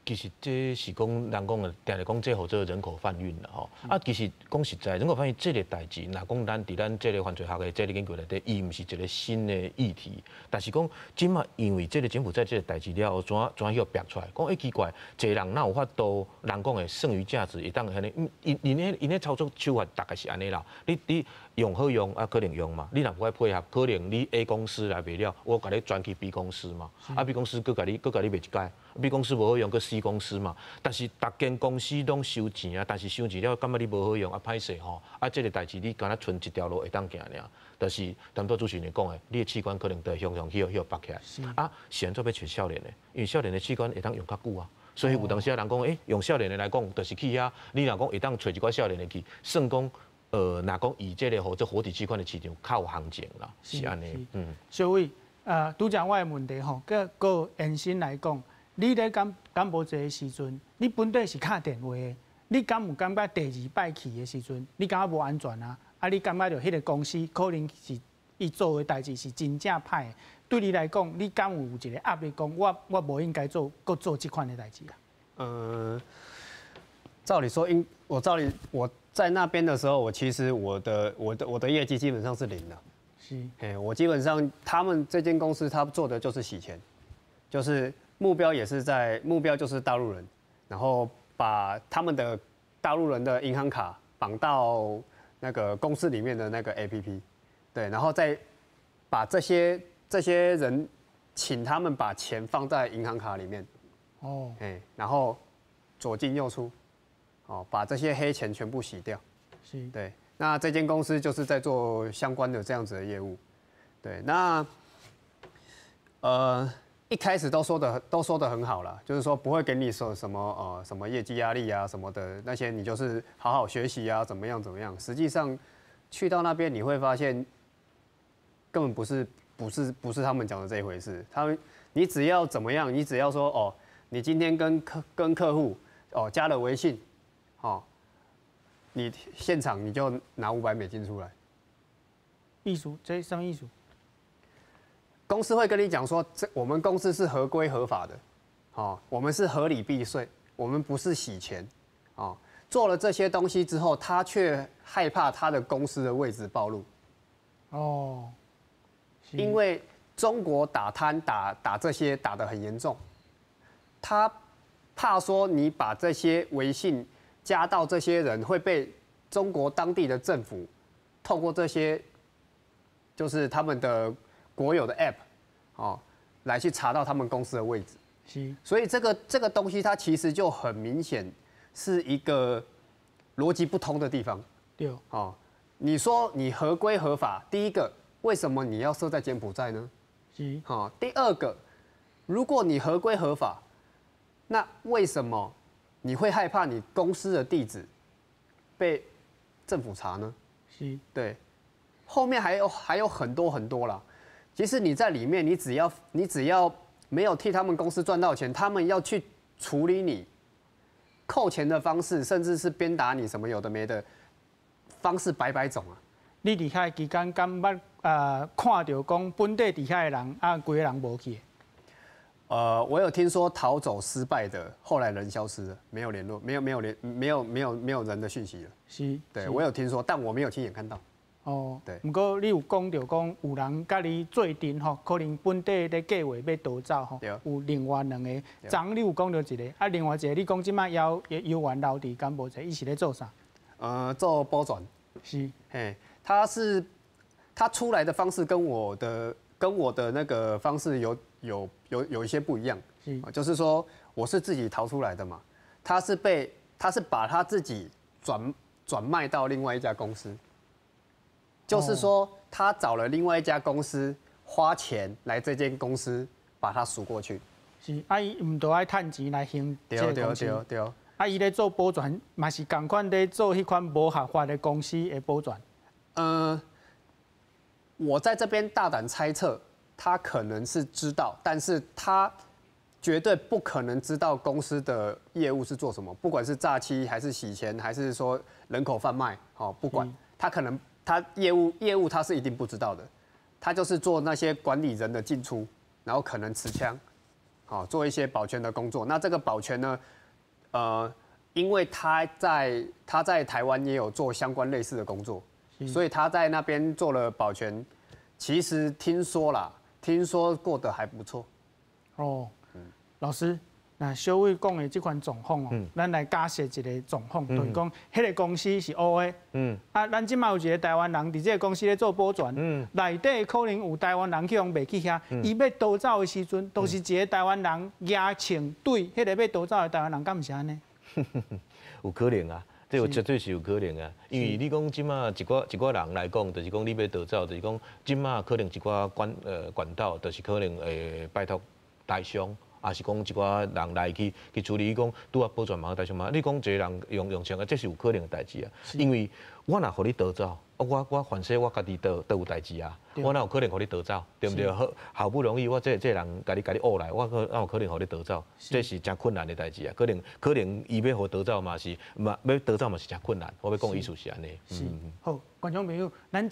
其实这是讲人讲的，定定讲这号做人口贩运啦吼。啊，其实讲实在，人口贩运这个代志，若讲咱伫咱这个犯罪学的这个研究内底，伊毋是一个新的议题。但是讲即马因为这个柬埔寨这个代志了后，怎许逼出来？讲奇怪，一个人哪有法度？人讲的剩余价值会当安尼？因咧操作手法大概是安尼啦。你用好用啊，可能用嘛。你若不爱配合，可能你 A 公司来卖了，我甲你转去 B 公司嘛。啊 ，B 公司佮甲你卖一届。B 公司无好用，佮 C 公司嘛，但是逐间公司拢收钱啊，但是收钱了，感觉你无好用啊，歹势吼，啊，这个代志你敢若剩一条路会当行尔，就是当初主持人讲的，你的器官可能得向拔起来，啊，是安怎要找少年的？因为少年的器官会当用较久啊，所以有当时啊人讲，用少年的来讲，就是去遐，你若讲会当找一寡少年的去，算讲，若讲以这个这活体器官的市场较有行情啦，是安尼，小伟，拄则我的问题吼，个延伸来讲。你咧柬埔寨的时阵，你本地是敲电话的，你敢有感觉第二摆去的时阵，你感觉无安全啊？啊，你感觉着迄个公司可能是伊做的代志是真正歹的，对你来讲，你敢有一个压力讲，我无应该做这款的代志啊？照理说我在那边的时候，其实我的业绩基本上是零的。是，我基本上他们这间公司他做的就是洗钱，就是。目标就是大陆人，然后把他们的大陆人的银行卡绑到那个公司里面的那个 APP， 对，然后再把这些人请他们把钱放在银行卡里面，然后左进右出，把这些黑钱全部洗掉，是，对，那这间公司就是在做相关的这样子的业务，对，那一开始都说的很好了，就是说不会给你说什么业绩压力啊什么的那些，你就是好好学习啊，怎么样。实际上去到那边你会发现，根本不是他们讲的这一回事。你只要怎么样，你只要说你今天跟客户加了微信，你现场你就拿$500出来。艺术，这什么艺术？公司会跟你讲说，我们公司是合规合法的，我们是合理避税，我们不是洗钱，做了这些东西之后，他却害怕他的公司的位置暴露，因为中国打贪打这些打得很严重，他怕说你把这些微信加到这些人会被中国当地的政府透过这些就是他们的。国有的 App， 来去查到他们公司的位置，是，所以这个东西它其实就很明显是一个逻辑不通的地方。对，你说你合规合法，第一个为什么你要设在柬埔寨呢？是，第二个，如果你合规合法，那为什么你会害怕你公司的地址被政府查呢？是，对，后面还有很多啦。其实你在里面，你只要没有替他们公司赚到钱，他们要去处理你扣钱的方式，甚至是鞭打你什么有的没的方式百种啊。你离开期间，敢捌看到讲本地底下的人规个人无去？我有听说逃走失败的，后来人消失了，没有联络，没有人的讯息了。是，对我有听说，但我没有亲眼看到。对。不过你有讲到讲有人甲你做阵吼，可能本地咧计划要逃走吼，有另外2个。昨你有讲到一个，另外一个你讲即摆要员留伫柬埔寨，伊是咧做啥？做保全。是。他出来的方式跟我的那个方式有一些不一样。是。就是说我是自己逃出来的嘛，他是把他自己转卖到另外一家公司。就是说，他找了另外一家公司，花钱来这间公司把他赎过去。是，伊唔都爱趁钱来行这个公司。对。伊咧做保全，嘛是同款咧做迄款无合法的公司的保全。我在这边大胆猜测，他可能是知道，但是他绝对不可能知道公司的业务是做什么，不管是诈欺还是洗钱，还是说人口贩卖，不管他可能他业务他是一定不知道的，他就是做那些管理人的进出，然后可能持枪，做一些保全的工作。那这个保全呢，因为他在台湾也有做相关类似的工作，所以他在那边做了保全，其实听说过得还不错。哦。老师，那小伟讲的这款状况哦，咱来假设一个状况，就是讲，迄个公司是乌的，咱即马有一个台湾人伫这个公司咧做保全，内底可能有台湾人去用袂去遐，伊要逃走的时阵，都是一个台湾人压枪对迄个要逃走的台湾人，敢毋是安尼？有可能啊，这有绝对是有可能啊，因为你讲即马一寡人来讲，就是讲你要逃走，就是讲即马可能一寡管道，就是可能会拜托台商。也是讲一寡人来去处理，讲拄啊保全嘛，大上嘛。你讲一个人用枪啊，这是有可能的代志啊。因为我若互你逃走，我反正我家己都有代志啊。我哪有可能互你逃走，对不对？好不容易我这人家你恶来，我哪有可能互你逃走？这是真困难的代志啊。可能伊要互逃走嘛是，要逃走嘛是真困难。我要讲意思是安尼。是。好，观众朋友，咱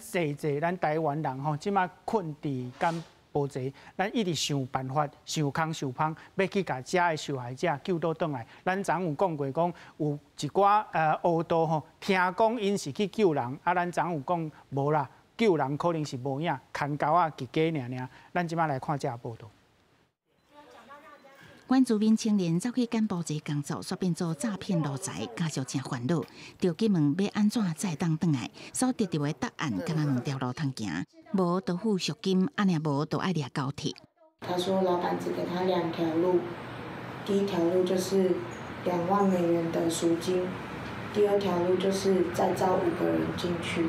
咱台湾人吼，即马困伫甘无济，咱一直想办法、想空想芳，要去甲遮的受害者救倒转来。咱昨有讲过，讲有一寡乌道吼，听讲因是去救人，咱昨有讲无啦，救人可能是无影，牵狗仔击鸡尔。咱即马来看这报道。原住民青年走去柬埔寨工作，却变做诈骗路财，家属真烦恼。着急问要安怎才当转来？所得到的答案，敢若两条路通行，无就付赎金，安尼无就爱掠高铁。他说老板只给他2条路，第一条路就是2万美元的赎金，第二条路就是再招5个人进去。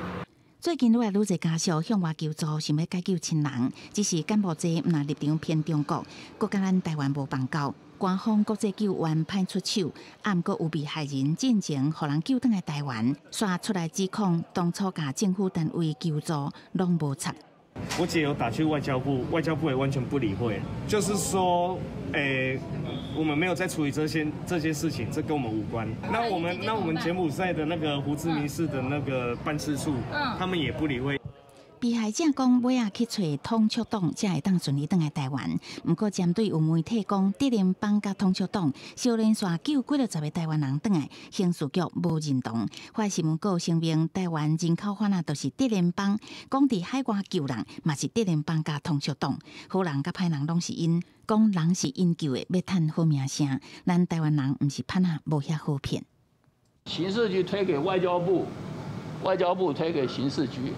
最近愈来愈侪家属向我求助，想要解救亲人，只是柬埔寨毋若立场偏中国，国甲咱台湾无邦交，官方国际救援歹出手，啊毋过有被害人进前，互人救倒来台湾，煞出来指控当初甲政府单位求助，拢无插。我姐有打去外交部，外交部也完全不理会，就是说，我们没有在处理这些事情，这跟我们无关。那我们柬埔寨的那个胡志明市的那个办事处，他们也不理会。被害者讲，尾仔去找通缉党，才会当顺利倒来台湾。不过，针对有媒体讲，德联邦甲通缉党小连续救几10个台湾人倒来，刑事局无认同。法新闻稿声明，台湾人口贩仔都是德联邦，讲伫海外救人，嘛是德联邦甲通缉党。好人甲歹人拢是因，讲人是因救的，要趁好名声。咱台湾人毋是歹仔，无遐好骗。刑事局推给外交部，外交部推给刑事局。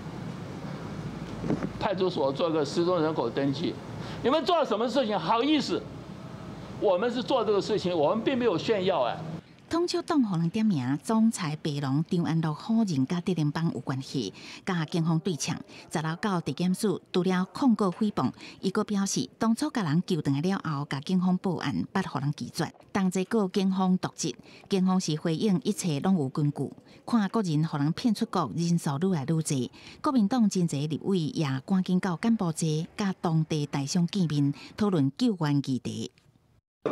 派出所做个失踪人口登记，你们做了什么事情？好意思？我们是做这个事情，我们并没有炫耀哎。通缉党互人点名，总裁白龙张安乐好人甲德联邦有关系，甲警方对呛。10楼到地检署除了控告诽谤，伊阁表示当初甲人救回来了后，甲警方报案，捌互人拒绝，同齐告警方渎职。警方是回应一切拢有根据。看国人互人骗出国人数愈来愈侪，国民党真侪立委也赶紧到柬埔寨，甲当地大商见面，讨论救援议题。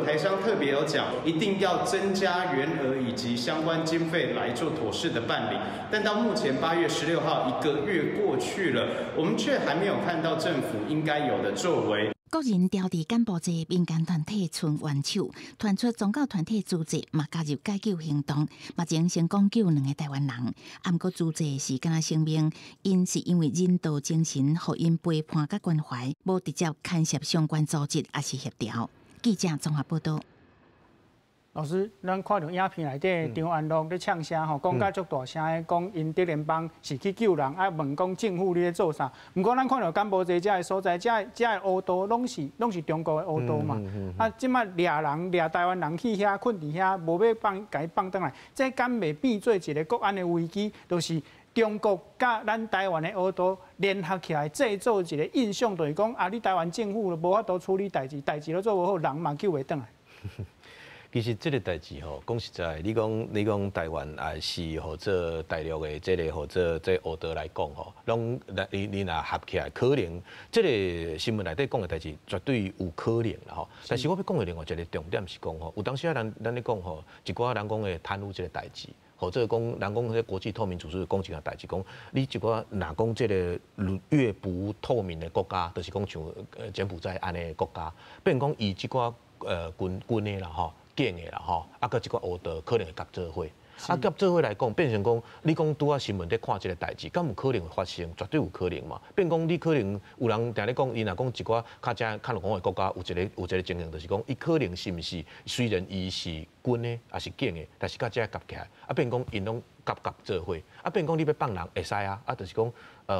台商特别有讲，一定要增加员额以及相关经费来做妥适的办理。但到目前8月16号1个月过去了，我们却还没有看到政府应该有的作为。国人调伫柬埔寨民间团体伸援手，传出宗教团体组织嘛加入解救行动，目前成功救2个台湾人。毋过组织是敢若声明，因是因为人道精神，互因陪伴甲关怀，无直接牵涉相关组织也是协调。记者综合报道。老师，咱看到影片内底张安乐咧呛声吼，讲甲足大声的，讲因德联邦是去救人，啊问讲政府你咧做啥？毋过咱看到柬埔寨遮个所在，遮个乌道拢是中国的乌道嘛。啊，即摆掠台湾人去遐困伫遐，无要甲伊放倒来，这敢袂变做一个国安的危机？就是中国甲咱台湾的乌道联合起来制造一个印象，就是讲啊，你台湾政府无法度处理代志都做无好，人嘛救袂倒来。其实这个代志吼，讲实在，你讲台湾也是或者大陆的这个或者这学道来讲吼，拢你若合起来，可能这个新闻内底讲的代志绝对有可能啦吼。但是我要讲的另外一个重点是讲吼，有当时啊咱咧讲吼，一寡人讲的贪污这个代志。或者讲，人讲迄国际透明组织讲一件代志，讲你一寡若讲即个越不透明的国家，就是讲像柬埔寨安尼国家，变讲以即寡军的啦吼、警的啦吼，啊，搁一寡学道可能会合作伙。啊，合作伙来讲，变成讲，你讲拄啊新闻在看即个代志，敢有可能会发生？绝对有可能嘛。变讲你可能有人定咧讲，伊若讲一寡较落后的国家有一个情形，就是讲伊可能是毋是虽然伊是军的还是警的，但是甲遮合起来，啊变讲因拢合作伙，啊变讲你要放人会使啊，啊就是讲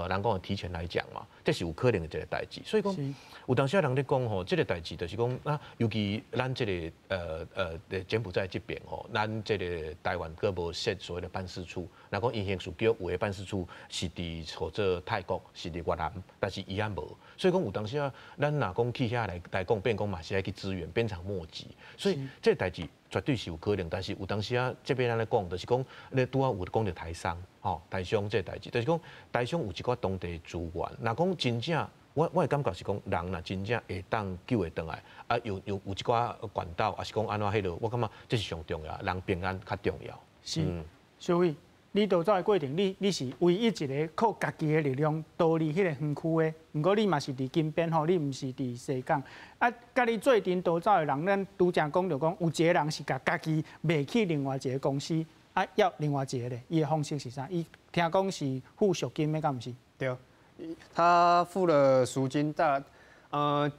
人讲提前来讲嘛，这是有可能的一个代志。所以讲有当时人咧讲吼，即个代志就是讲啊，尤其咱即个柬埔寨这边吼，咱即个台湾个无设所谓的办事处，若讲因刑事局有的办事处是伫或者泰国是伫越南，但是伊也无，所以讲有当时啊，咱若讲去遐来讲，变讲嘛是爱去支援，鞭长莫及，所以这个代志绝对是有可能，但是有当时啊，这边咱咧讲，就是讲咧拄啊有讲到台商，吼台商这个代志，就是讲台商有一寡当地资源，若讲真正。我的感觉是讲，人若真正会当救会倒来，啊有一寡管道，还是讲安怎迄落，我感觉这是上重要，人平安较重要。是，小伟，你逃走的过程，你是唯一一个靠家己的力量逃离迄个园区的，不过你嘛是伫金边吼，你毋是伫西港。啊，甲你最近逃走的人，咱拄则讲着讲，有一个人是甲家己卖去另外一个公司，啊要另外一个咧，伊的方式是啥？伊听讲是付赎金的，敢毋是？对。他付了赎金，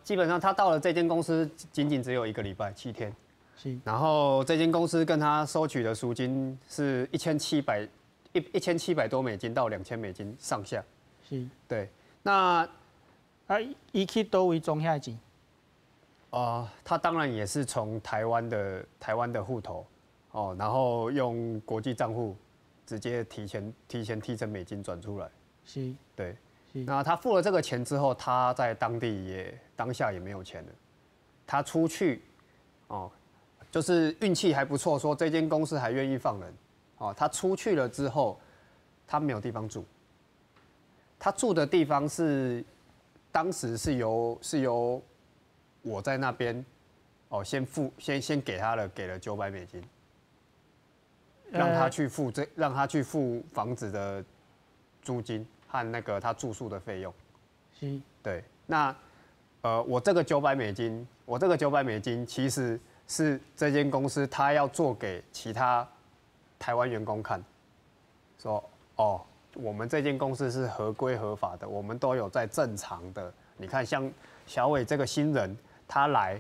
基本上他到了这间公司仅仅只有1个礼拜7天，是。然后这间公司跟他收取的赎金是1700多美金到2000美金上下，是。对，那伊去倒位装遐钱？他当然也是从台湾的户头，然后用国际账户直接提前提成美金转出来，是。对。那他付了这个钱之后，他在当下也没有钱了。他出去，就是运气还不错，说这间公司还愿意放人。他出去了之后，他没有地方住。他住的地方当时是由我在那边，先给了900美金，让他去付房子的租金。和那个他住宿的费用，是，对。那我这个900美金其实是这间公司他要做给其他台湾员工看，说我们这间公司是合规合法的，我们都有在正常的。你看，像小伟这个新人，他来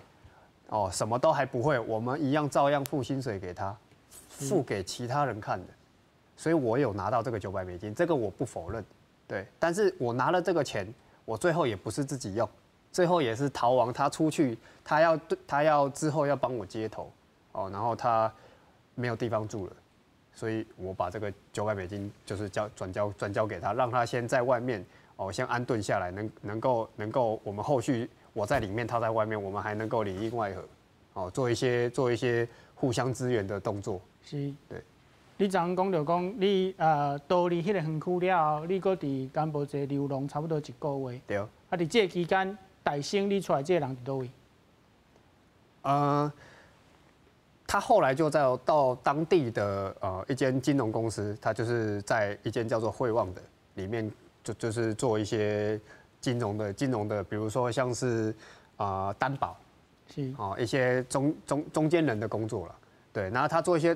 什么都还不会，我们一样照样付薪水给他，付给其他人看的。所以我有拿到这个900美金，这个我不否认。对，但是我拿了这个钱，我最后也不是自己用，最后也是逃亡。他出去，他要之后要帮我接头，然后他没有地方住了，所以我把这个900美金就是转交给他，让他先在外面先安顿下来，能够我们后续我在里面，他在外面，我们还能够里应外合，做一些互相支援的动作。是，对。你昨讲着讲，你逃离迄个园区了后，你搁伫柬埔寨流浪差不多1个月。对。伫这期间，大生你出来，这个人伫倒位？他后来就到当地的一间金融公司，他就是在一间叫做汇旺的里面，就是做一些金融的，比如说像是担保，是一些中间人的工作了。对，然后他做一些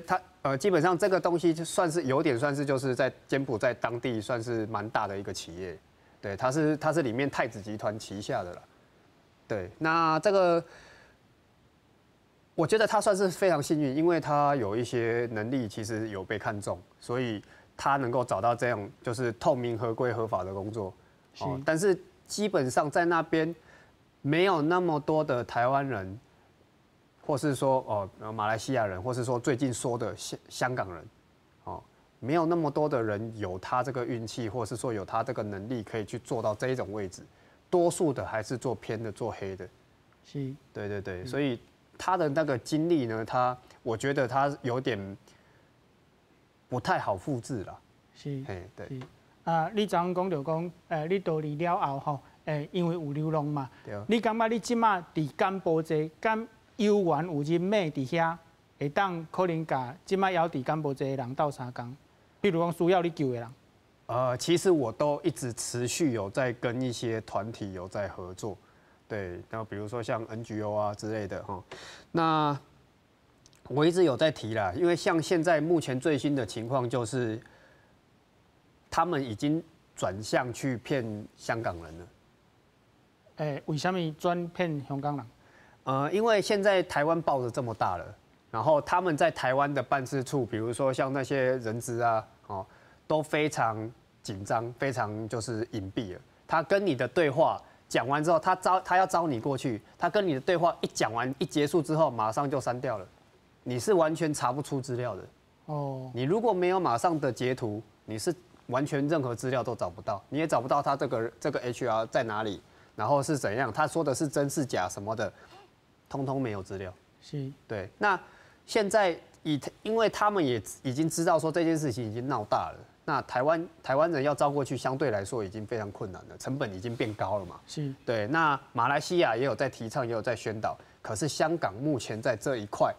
基本上这个东西就算是就是在柬埔寨当地算是蛮大的一个企业，对，它是里面太子集团旗下的了，对，那这个我觉得他算是非常幸运，因为他有一些能力其实有被看中，所以他能够找到这样就是透明、合规、合法的工作，但是基本上在那边没有那么多的台湾人。或是说马来西亚人，或是说最近说的香港人，没有那么多的人有他这个运气，或是说有他这个能力可以去做到这一种位置，多数的还是做偏的、做黑的。是，对，所以他的那个经历呢，我觉得它有点不太好复制啦。是，对。你昨讲就讲，你倒离了后吼，因为有流浪嘛，你感觉你即马伫柬埔寨，敢有缘有人马伫遐，会当可能甲即马要伫柬埔寨的人斗相共？比如讲需要你救的人。其实我都一直持续有在跟一些团体有在合作，对，然后比如说像 NGO 啊之类的哈，那我一直有在提啦，因为像现在目前最新的情况就是。他们已经转向去骗香港人了。为什么专骗香港人？因为现在台湾爆得这么大了，然后他们在台湾的办事处，比如说像那些人资啊，都非常紧张，非常就是隐蔽了。他跟你的对话讲完之后，他要招你过去，他跟你的对话一讲完一结束之后，马上就删掉了，你是完全查不出资料的。你如果没有马上的截图，你是完全任何资料都找不到，你也找不到他这个 HR 在哪里，然后是怎样，他说的是真是假什么的，通通没有资料。是，对。那现在因为他们也已经知道说这件事情已经闹大了，那台湾人要招过去，相对来说已经非常困难了，成本已经变高了嘛。是，对。那马来西亚也有在提倡，也有在宣导，可是香港目前在这一块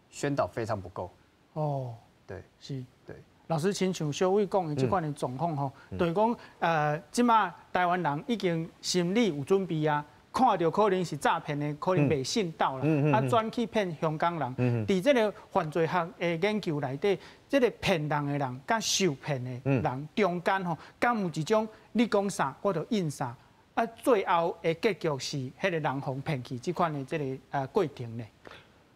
宣导非常不够。对，是，对。老师，亲像小伟讲的这款的状况吼，就是讲即马台湾人已经心理有准备啊，看到可能是诈骗的，可能袂信到啦，转去骗香港人。伫这个犯罪学的研究内底，这个骗人的人甲受骗的人中间吼，敢有一种你讲啥我就应啥，最后的结局是迄个人互骗去这款的这个过程呢？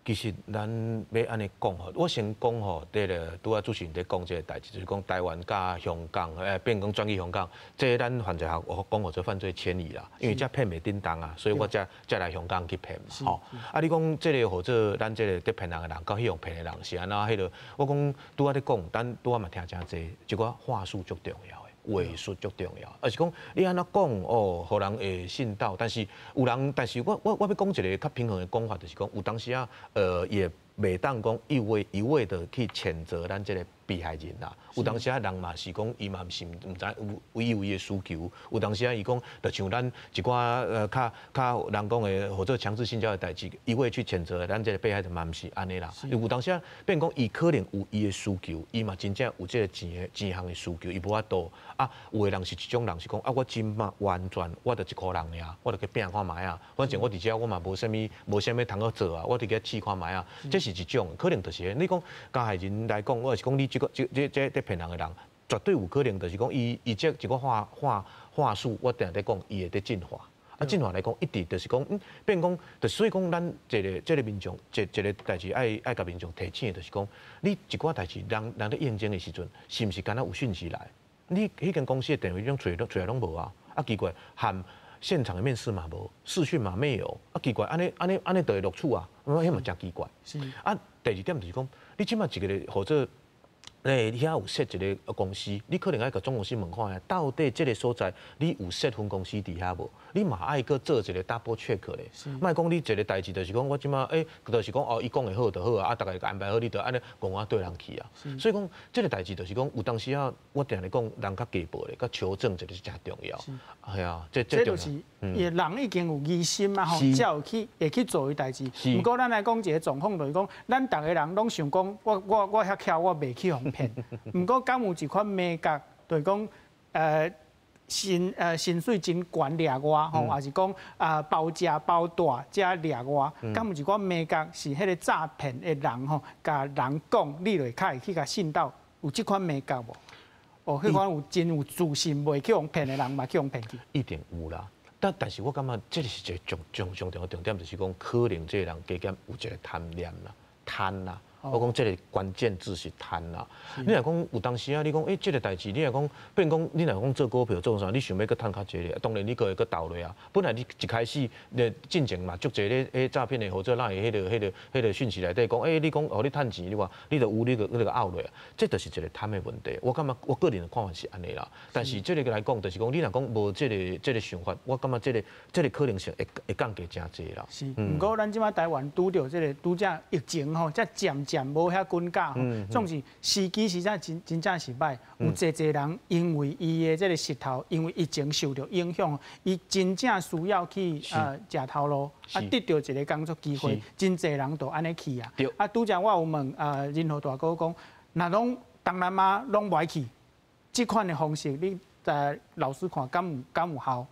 其实咱要安尼讲吼，我先讲吼，这个拄仔主持人在讲这个代志，就是讲台湾甲香港，变讲转去香港，这咱犯罪学我讲我做犯罪迁移啦，因为这骗袂叮当啊，所以我才来香港去骗嘛，吼。你讲这个或者咱这个在骗人的人，到去用骗的人是安怎？迄个我讲拄仔在讲，咱拄仔嘛听真济，一个话术足重要。话术足重要，而是讲你安怎讲互人会信到，但是有人，但是我要讲一个较平衡的讲法，就是讲有当时也袂当讲一味的去谴责咱这个被害人啦。有当时人嘛是讲伊嘛是毋知有伊的需求，有当时伊讲，就像咱一寡较人讲的或者强制性交的代志，一味去谴责咱这个被害人嘛毋是安尼啦。有当时变讲伊可能有伊的需求，伊嘛真正有这个钱项的需求，伊无法度。有的人是一种人是讲我今嘛完全我就一箍人尔，我就去拼看卖啊。反正我伫遮我嘛无啥物通好做啊，我伫遐试看卖啊。这是一种，可能就是你讲加害人来讲，我是讲你这骗人的人，绝对有可能就是讲伊这一个话术，我定在讲伊会在进化。进化来讲，一直就是讲，变讲，就所以讲，咱这个民众，这个代志爱甲民众提醒的，就是讲，你一寡代志，人咧验证的时阵，是毋是敢若有讯息来？你迄间公司的电话种找拢无啊？奇怪，含现场的面试嘛无，视讯嘛没有，奇怪，安尼就会录取啊？迄嘛真奇怪。是。第二点就是讲，你即马一个或者。遐有设一个公司，你可能爱甲总公司问看下，到底这个所在你有设分公司伫遐无？你嘛爱搁做一个 double check 咧。莫讲你一个代志，就是讲我即马就是讲伊讲的好就好啊，大家安排好，你就安尼讲我对人去啊。所以讲这个代志就是讲有当时我定来讲，人较家暴咧，甲求证这个是真重要。系啊，这就是人已经有疑心嘛吼，才会去做伊代志。不过咱来讲一个状况，就是讲咱逐个人拢想讲，我遐巧，我袂去互骗。不过敢有一款美角，就是讲薪水真悬掠我吼，还是讲包食包大加掠我，敢有一款美角是迄个诈骗的人吼，甲人讲你就会去甲信到，有这款美角无？迄款有真有自信袂去互骗的人嘛，去互骗去。一定有啦。但是我感觉这是一个上重要的重点，就是讲可能这个人加减有一个贪念啦、贪啦。我讲这个关键字是贪啦。你若讲有当时啊，你讲这个代志，你若讲变讲你若讲做股票做啥，你想要去贪较济咧，当然你个会去倒落啊。本来你一开始进前嘛，足济咧诈骗的或者咱的迄个讯息内底讲，你讲哦你趁钱，你话你就有那个拗落啊，这就是一个贪的问题。我感觉我个人的看法是安尼啦。但是这个来讲，就是讲你若讲无这个想法，我感觉这个可能性会降低真济啦。是，不过咱即摆台湾拄着这个拄则疫情吼，才渐渐无遐紧架吼，总是时机实在真正是歹。有侪人因为伊的这个舌头，因为疫情受到影响，伊真正需要去食头路，得到一个工作机会，真侪人都安尼去啊。拄则我有问任何大哥讲，若拢东南亚拢袂去，这款的方式，你老师看敢有效？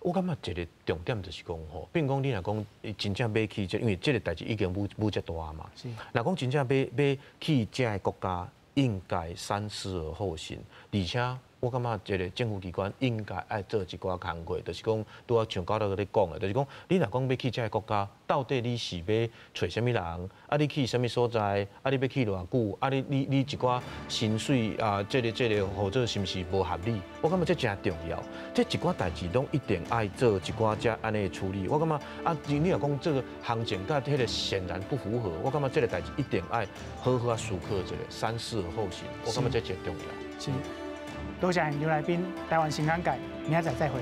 我感觉一个重点就是讲吼，比如讲你若讲真正要去，因为这个代志已经舞遮大嘛。若讲真正要去这个国家，应该三思而后行，而且我感觉这个政府机关应该爱做一寡工作，就是讲拄啊像高头咧讲的，就是讲你若讲要去这个国家，到底你是要找什么人？啊，你去什么所在？啊，你要去偌久？啊，你一寡薪水啊，这个或者是不是无合理？我感觉这真重要。这一寡代志拢一定爱做一寡这安尼处理。我感觉啊，你若讲这个行情甲迄个显然不符合，我感觉这个代志一定爱好好啊思考一下，三思而后行。我感觉这真重要。是。多谢两位来宾，台湾新安界，明仔载再会。